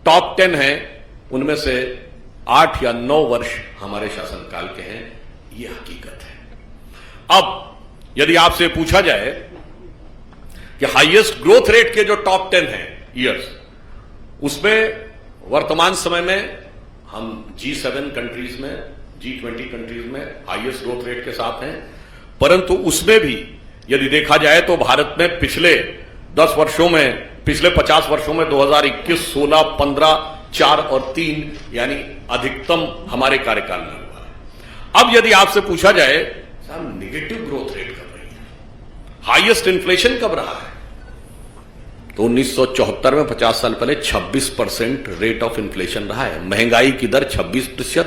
Top 10 हैं, उनमें से 8 या 9 वर्ष हमारे शासनकाल के हैं। यह हकीकत है। अब यदि आपसे पूछा जाए कि हाईएस्ट ग्रोथ रेट के जो टॉप 10 हैं ईयर्स, उसमें वर्तमान समय में हम G7 कंट्रीज में, G20 कंट्रीज में हाईएस्ट ग्रोथ रेट के साथ हैं। परंतु उसमें भी यदि देखा जाए तो भारत में पिछले 10 वर्षों में, पिछले 50 वर्षों में 2021, 16, 15, 4 और 3 यानी अधिकतम हमारे कार्यकाल में हुआ है। अब यदि आपसे पूछा जाए साहब निगेटिव ग्रोथ रेट कब रही है, हाईएस्ट इन्फ्लेशन कब रहा है, तो 1974 में 50 साल पहले 26% रेट ऑफ इन्फ्लेशन रहा है। महंगाई की दर 26%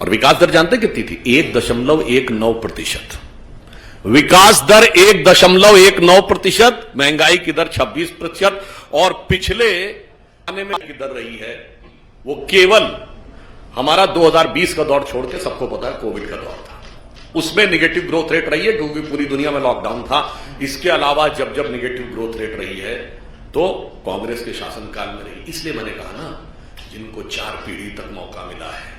और विकास दर जानते कितनी थी? 1.19%। विकास दर 1.19%, महंगाई की दर 26%। और पिछले आने में की दर रही है वो केवल हमारा 2020 का दौर छोड़ के, सबको पता है कोविड का दौर था, उसमें निगेटिव ग्रोथ रेट रही है क्योंकि पूरी दुनिया में लॉकडाउन था। इसके अलावा जब जब निगेटिव ग्रोथ रेट रही है तो कांग्रेस के शासनकाल में रही। इसलिए मैंने कहा ना, जिनको 4 पीढ़ी तक मौका मिला है,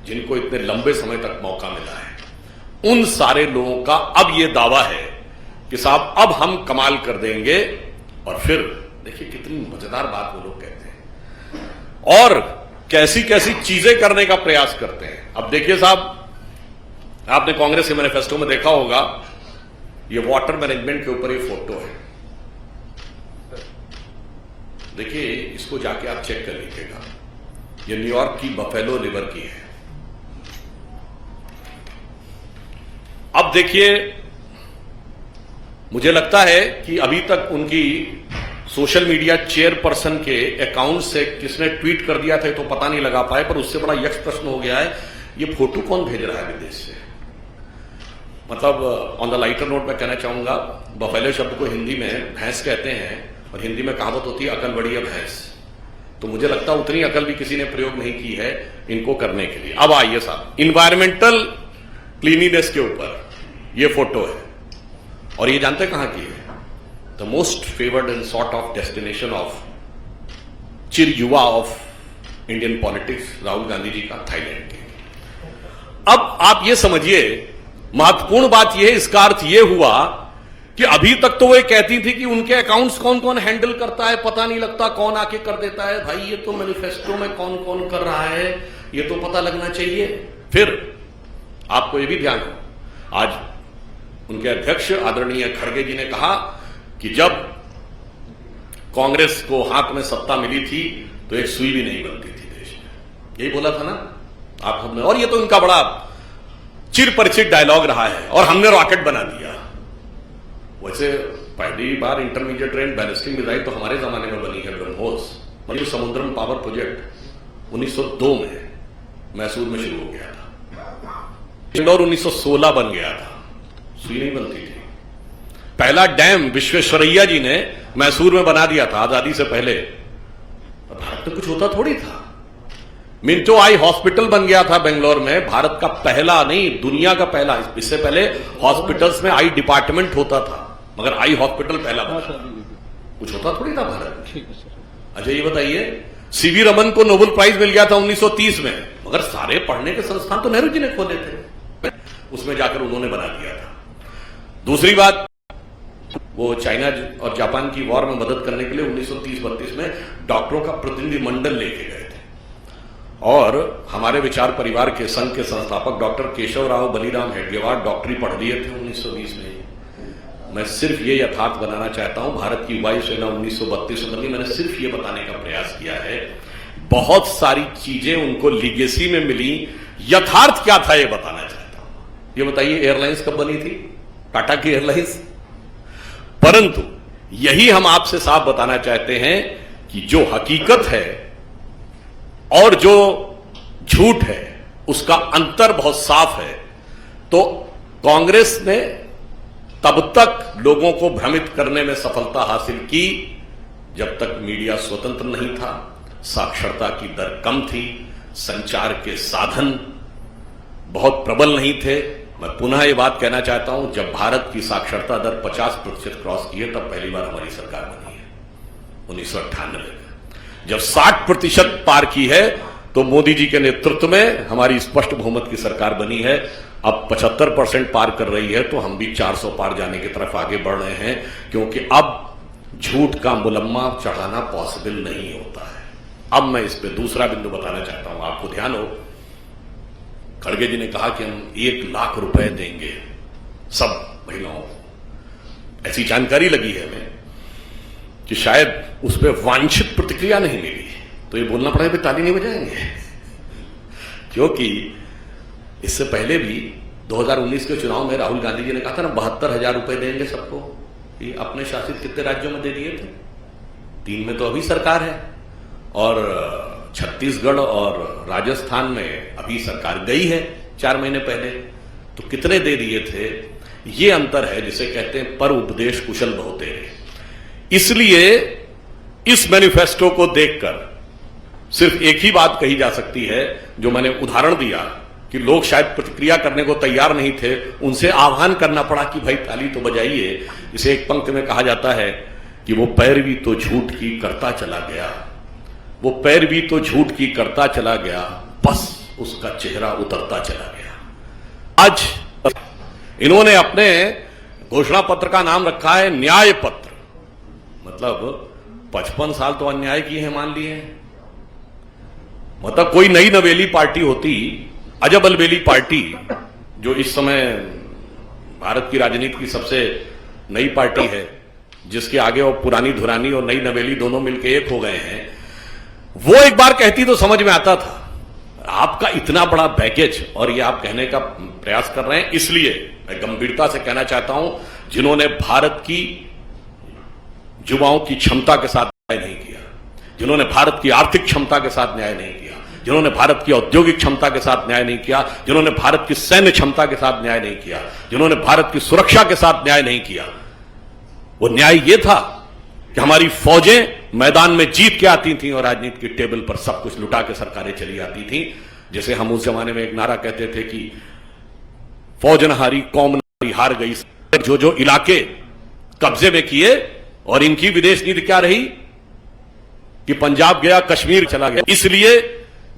जिनको इतने लंबे समय तक मौका मिला है, उन सारे लोगों का अब यह दावा है कि साहब अब हम कमाल कर देंगे। और फिर देखिए कितनी मजेदार बात वो लोग कहते हैं और कैसी कैसी चीजें करने का प्रयास करते हैं। अब देखिए साहब, आपने कांग्रेस के मैनिफेस्टो में देखा होगा, ये वाटर मैनेजमेंट के ऊपर ये फोटो है। देखिए इसको जाके आप चेक कर लीजिएगा, ये न्यूयॉर्क की बफेलो रिवर की है। अब देखिए, मुझे लगता है कि अभी तक उनकी सोशल मीडिया चेयरपर्सन के अकाउंट से किसने ट्वीट कर दिया था तो पता नहीं लगा पाए, पर उससे बड़ा यक्ष प्रश्न हो गया है, ये फोटो कौन भेज रहा है विदेश से। मतलब ऑन द लाइटर नोट मैं कहना चाहूंगा, बफेलो शब्द को हिंदी में भैंस कहते हैं और हिंदी में कहावत होती है अकल बड़ी है भैंस। तो मुझे लगता है उतनी अकल भी किसी ने प्रयोग नहीं की है इनको करने के लिए। अब आइए साहब, इन्वायरमेंटल क्लीनिनेस के ऊपर ये फोटो है और ये जानते कहां की है? The most favoured and sort of destination of चिर युवा of Indian politics, Rahul Gandhi ji का, थाईलैंड के। अब आप ये समझिए, महत्वपूर्ण बात यह, इसका अर्थ यह हुआ कि अभी तक तो वो कहती थी कि उनके अकाउंट्स कौन कौन हैंडल करता है पता नहीं लगता, कौन आके कर देता है। भाई ये तो मैनिफेस्टो में कौन कौन कर रहा है ये तो पता लगना चाहिए। फिर आपको ये भी ध्यान हो, आज उनके अध्यक्ष आदरणीय खड़गे जी ने कहा कि जब कांग्रेस को हाथ में सत्ता मिली थी तो एक सुई भी नहीं बनती थी देश में, यही बोला था ना आप हमने। और ये तो उनका बड़ा चिर परिचित डायलॉग रहा है और हमने रॉकेट बना दिया। वैसे पहली बार इंटरमीडिएट रेंज बैलिस्टिक मिसाइल तो हमारे जमाने में बनी है, ब्रह्मोस, मतलब समुद्रम पावर प्रोजेक्ट 1902 में मैसूर में शुरू हो गया था। इंदौर 1916 बन गया था, सुई नहीं बनती थी। पहला डैम विश्वेश्वरैया जी ने मैसूर में बना दिया था आजादी से पहले। भारत में कुछ होता थोड़ी था। मिंटो आई हॉस्पिटल बन गया था बेंगलोर में, भारत का पहला नहीं दुनिया का पहला। इससे पहले हॉस्पिटल्स में आई डिपार्टमेंट होता था, मगर आई हॉस्पिटल पहला बना। कुछ होता थोड़ी था भारत में। अच्छा ये बताइए, सीवी रमन को नोबेल प्राइज मिल गया था 1930 में, मगर सारे पढ़ने के संस्थान तो नेहरू जी ने खोले थे, उसमें जाकर उन्होंने बना दिया था। दूसरी बात, वो चाइना और जापान की वॉर में मदद करने के लिए 1930-32 में डॉक्टरों का प्रतिनिधि मंडल लेके गए थे और हमारे विचार परिवार के संघ के संस्थापक डॉक्टर केशव राव बलीराम हेडगेवार डॉक्टरी पढ़ दिए थे 1920 में। मैं सिर्फ ये यथार्थ बनाना चाहता हूं, भारत की वायुसेना 1932 में बनी, मैंने सिर्फ ये बताने का प्रयास किया है। बहुत सारी चीजें उनको लीगेसी में मिली, यथार्थ क्या था ये बताना चाहता हूं। ये बताइए एयरलाइंस कब बनी थी? टाटा की एयरलाइंस। परंतु यही हम आपसे साफ बताना चाहते हैं कि जो हकीकत है और जो झूठ है उसका अंतर बहुत साफ है। तो कांग्रेस ने तब तक लोगों को भ्रमित करने में सफलता हासिल की जब तक मीडिया स्वतंत्र नहीं था, साक्षरता की दर कम थी, संचार के साधन बहुत प्रबल नहीं थे। मैं पुनः ये बात कहना चाहता हूं, जब भारत की साक्षरता दर 50% क्रॉस की है तब पहली बार हमारी सरकार बनी है 1998 में। जब 60% पार की है तो मोदी जी के नेतृत्व में हमारी स्पष्ट बहुमत की सरकार बनी है। अब 75% पार कर रही है तो हम भी 400 पार जाने की तरफ आगे बढ़ रहे हैं, क्योंकि अब झूठ का मुलम्मा चढ़ाना पॉसिबल नहीं होता है। अब मैं इस पे दूसरा बिंदु बताना चाहता हूं, आपको ध्यान हो, खड़गे जी ने कहा कि हम 1 लाख रुपए देंगे सब महिलाओं को। ऐसी जानकारी लगी है हमें कि शायद उस पर वांछित प्रतिक्रिया नहीं मिली, तो ये बोलना पड़ेगा, ताली नहीं बजाएंगे, क्योंकि इससे पहले भी 2019 के चुनाव में राहुल गांधी जी ने कहा था ना 72,000 रुपए देंगे सबको। ये अपने शासित कितने राज्यों में दे दिए थे? 3 में तो अभी सरकार है, और छत्तीसगढ़ और राजस्थान में अभी सरकार गई है 4 महीने पहले, तो कितने दे दिए थे? ये अंतर है जिसे कहते हैं पर उपदेश कुशल बहुतेरे। इसलिए इस मैनिफेस्टो को देखकर सिर्फ एक ही बात कही जा सकती है, जो मैंने उदाहरण दिया कि लोग शायद प्रतिक्रिया करने को तैयार नहीं थे, उनसे आह्वान करना पड़ा कि भाई ताली तो बजाइए। इसे एक पंक्ति में कहा जाता है कि वो पैरवी तो झूठ की करता चला गया, वो पैरवी तो झूठ की करता चला गया, बस उसका चेहरा उतरता चला गया। आज इन्होंने अपने घोषणा पत्र का नाम रखा है न्याय पत्र, मतलब 55 साल तो अन्याय किए हैं मान लिए हैं। मतलब कोई नई नवेली पार्टी होती, अजब अलबेली पार्टी, जो इस समय भारत की राजनीति की सबसे नई पार्टी है, जिसके आगे वो पुरानी धुरानी और नई नवेली दोनों मिलकर एक हो गए हैं, वो एक बार कहती तो समझ में आता था। आपका इतना बड़ा बैगेज और ये आप कहने का प्रयास कर रहे हैं, इसलिए मैं गंभीरता से कहना चाहता हूं, जिन्होंने भारत की युवाओं की क्षमता के साथ न्याय नहीं किया, जिन्होंने भारत की आर्थिक क्षमता के साथ न्याय नहीं किया, जिन्होंने भारत की औद्योगिक क्षमता के साथ न्याय नहीं किया, जिन्होंने भारत की सैन्य क्षमता के साथ न्याय नहीं किया, जिन्होंने भारत की सुरक्षा के साथ न्याय नहीं किया, वो न्याय ये था कि हमारी फौजें मैदान में जीत के आती थीं और राजनीति की टेबल पर सब कुछ लुटा के सरकारें चली आती थीं। जैसे हम उस जमाने में एक नारा कहते थे कि फौज न हारी कौम न हार गई। जो जो इलाके कब्जे में किए, और इनकी विदेश नीति क्या रही कि पंजाब गया, कश्मीर चला गया। इसलिए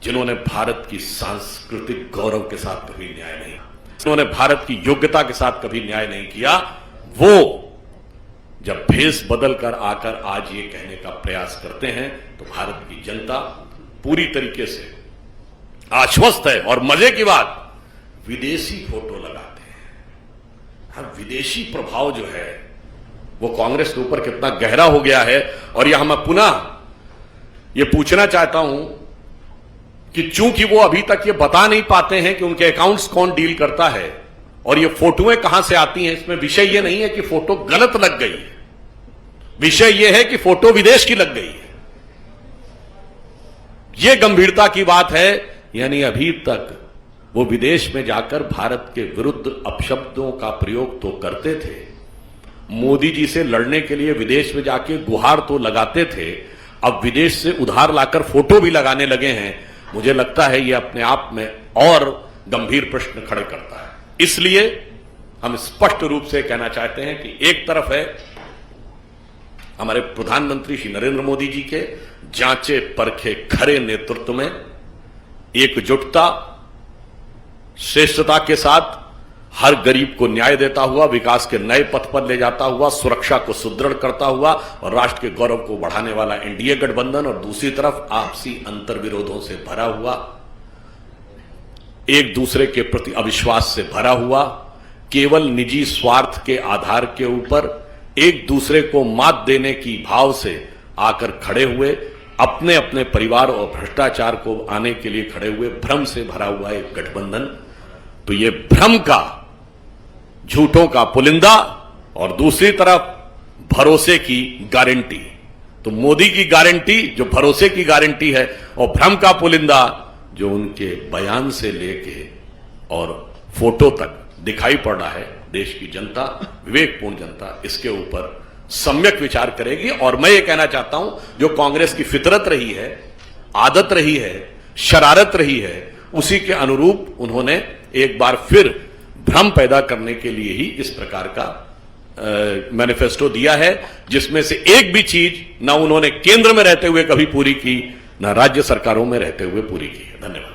जिन्होंने भारत की सांस्कृतिक गौरव के साथ कभी न्याय नहीं, जिन्होंने भारत की योग्यता के साथ कभी न्याय नहीं किया, वो जब भेष बदल कर आकर आज ये कहने का प्रयास करते हैं तो भारत की जनता पूरी तरीके से आश्वस्त है। और मजे की बात, विदेशी फोटो लगाते हैं। हाँ, विदेशी प्रभाव जो है वो कांग्रेस के ऊपर कितना गहरा हो गया है। और यहां मैं पुनः ये पूछना चाहता हूं कि चूंकि वो अभी तक ये बता नहीं पाते हैं कि उनके अकाउंट्स कौन डील करता है और ये फोटोएं कहां से आती हैं, इसमें विषय ये नहीं है कि फोटो गलत लग गई है, विषय यह है कि फोटो विदेश की लग गई है। यह गंभीरता की बात है। यानी अभी तक वो विदेश में जाकर भारत के विरुद्ध अपशब्दों का प्रयोग तो करते थे, मोदी जी से लड़ने के लिए विदेश में जाके गुहार तो लगाते थे, अब विदेश से उधार लाकर फोटो भी लगाने लगे हैं। मुझे लगता है यह अपने आप में और गंभीर प्रश्न खड़े करता है। इसलिए हम स्पष्ट रूप से कहना चाहते हैं कि एक तरफ है हमारे प्रधानमंत्री श्री नरेंद्र मोदी जी के जांचे परखे खरे नेतृत्व में एकजुटता, श्रेष्ठता के साथ हर गरीब को न्याय देता हुआ, विकास के नए पथ पर ले जाता हुआ, सुरक्षा को सुदृढ़ करता हुआ और राष्ट्र के गौरव को बढ़ाने वाला एनडीए गठबंधन, और दूसरी तरफ आपसी अंतर्विरोधों से भरा हुआ, एक दूसरे के प्रति अविश्वास से भरा हुआ, केवल निजी स्वार्थ के आधार के ऊपर एक दूसरे को मात देने की भाव से आकर खड़े हुए, अपने अपने परिवार और भ्रष्टाचार को आने के लिए खड़े हुए भ्रम से भरा हुआ एक गठबंधन। तो ये भ्रम का, झूठों का पुलिंदा और दूसरी तरफ भरोसे की गारंटी। तो मोदी की गारंटी जो भरोसे की गारंटी है और भ्रम का पुलिंदा जो उनके बयान से लेके और फोटो तक दिखाई पड़ रहा है। देश की जनता, विवेकपूर्ण जनता इसके ऊपर सम्यक विचार करेगी। और मैं ये कहना चाहता हूं, जो कांग्रेस की फितरत रही है, आदत रही है, शरारत रही है, उसी के अनुरूप उन्होंने एक बार फिर भ्रम पैदा करने के लिए ही इस प्रकार का मैनिफेस्टो दिया है, जिसमें से एक भी चीज ना उन्होंने केंद्र में रहते हुए कभी पूरी की, ना राज्य सरकारों में रहते हुए पूरी की। धन्यवाद।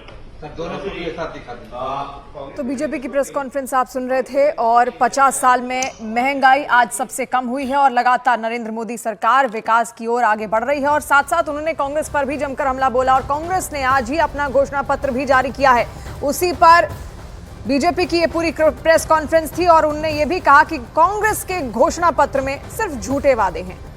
दोनों को एक साथ दिखा दें। तो बीजेपी की प्रेस कॉन्फ्रेंस आप सुन रहे थे। और 50 साल में महंगाई आज सबसे कम हुई है और लगातार नरेंद्र मोदी सरकार विकास की ओर आगे बढ़ रही है। और साथ साथ उन्होंने कांग्रेस पर भी जमकर हमला बोला और कांग्रेस ने आज ही अपना घोषणा पत्र भी जारी किया है। उसी पर बीजेपी की ये पूरी प्रेस कॉन्फ्रेंस थी और उन्होंने ये भी कहा कि कांग्रेस के घोषणा पत्र में सिर्फ झूठे वादे हैं।